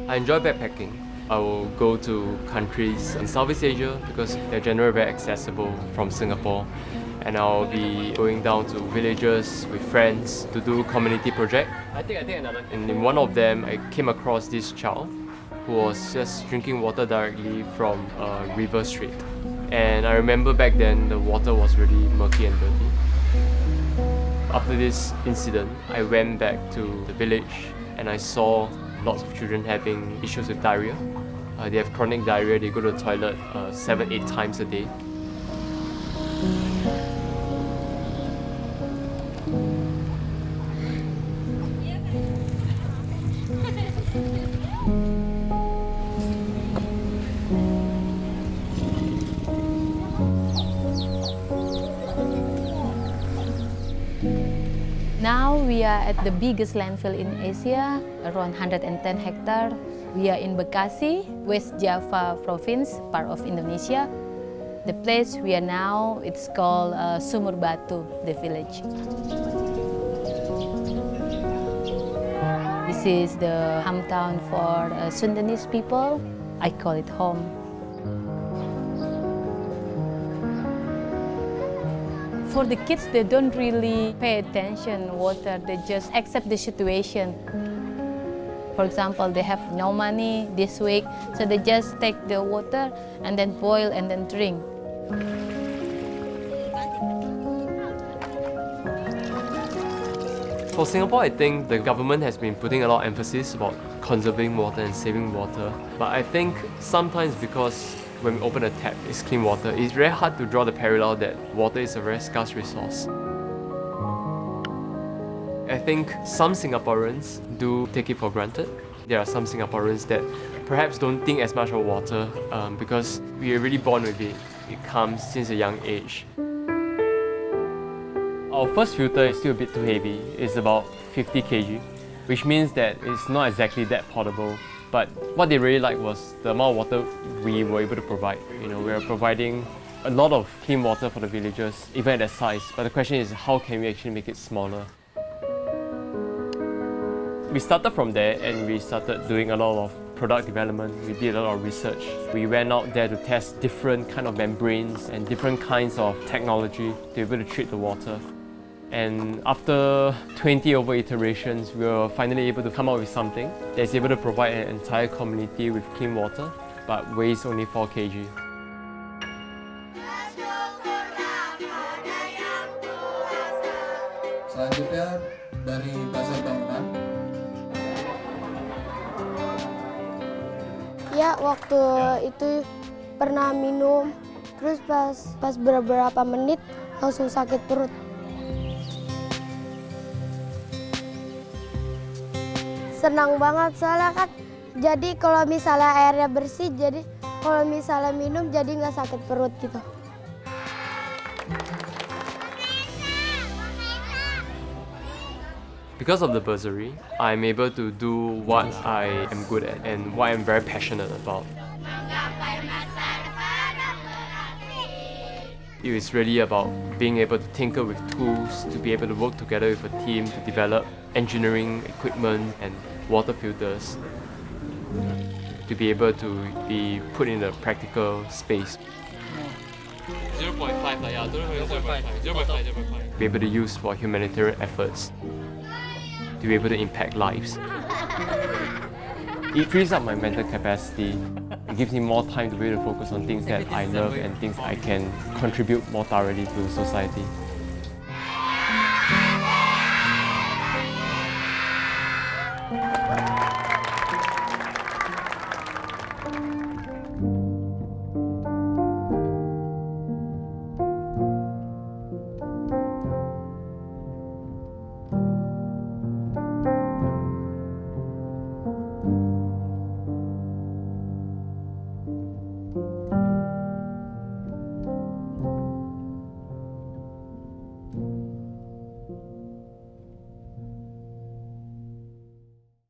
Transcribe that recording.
I enjoy backpacking. I will go to countries in Southeast Asia because they're generally very accessible from Singapore. And I'll be going down to villages with friends to do community project. I think another. And in one of them, I came across this child who was just drinking water directly from a river stream. And I remember back then the water was really murky and dirty. After this incident, I went back to the village and I saw lots of children having issues with diarrhea. They have chronic diarrhea, they go to the toilet 7-8 times a day. Now we are at the biggest landfill in Asia, around 110 hectares. We are in Bekasi, West Java province, part of Indonesia. The place we are now, it's called Sumur Batu, the village. This is the hometown for Sundanese people. I call it home. For the kids, they don't really pay attention to water, they just accept the situation. For example, they have no money this week, so they just take the water and then boil and then drink. For Singapore, I think the government has been putting a lot of emphasis about conserving water and saving water. But I think sometimes because when we open a tap, it's clean water, it's very hard to draw the parallel that water is a very scarce resource. I think some Singaporeans do take it for granted. There are some Singaporeans that perhaps don't think as much of water because we are really born with it. It comes since a young age. Our first filter is still a bit too heavy. It's about 50 kg, which means that it's not exactly that portable. But what they really liked was the amount of water we were able to provide. We were providing a lot of clean water for the villagers, even at that size. But the question is, how can we actually make it smaller? We started from there and we started doing a lot of product development. We did a lot of research. We went out there to test different kind of membranes and different kinds of technology to be able to treat the water. And after 20 over iterations, we were finally able to come up with something that's able to provide an entire community with clean water, but weighs only 4 kg. Selanjutnya dari Pasar Bangunan. Ya, waktu itu pernah minum, terus pas beberapa menit langsung sakit perut. Senang banget soalnya kan, jadi kalau misalnya airnya bersih, jadi kalau misalnya minum jadi nggak sakit perut gitu. Because of the bursary, I'm able to do what I am good at and what I'm very passionate about. It is really about being able to tinker with tools, to be able to work together with a team to develop engineering equipment and water filters, to be able to be put in a practical space. 0.5, yeah, 0.5. Be able to use for humanitarian efforts, to be able to impact lives. It frees up my mental capacity. It gives me more time to be able to focus on things that I love and things I can contribute more thoroughly to society.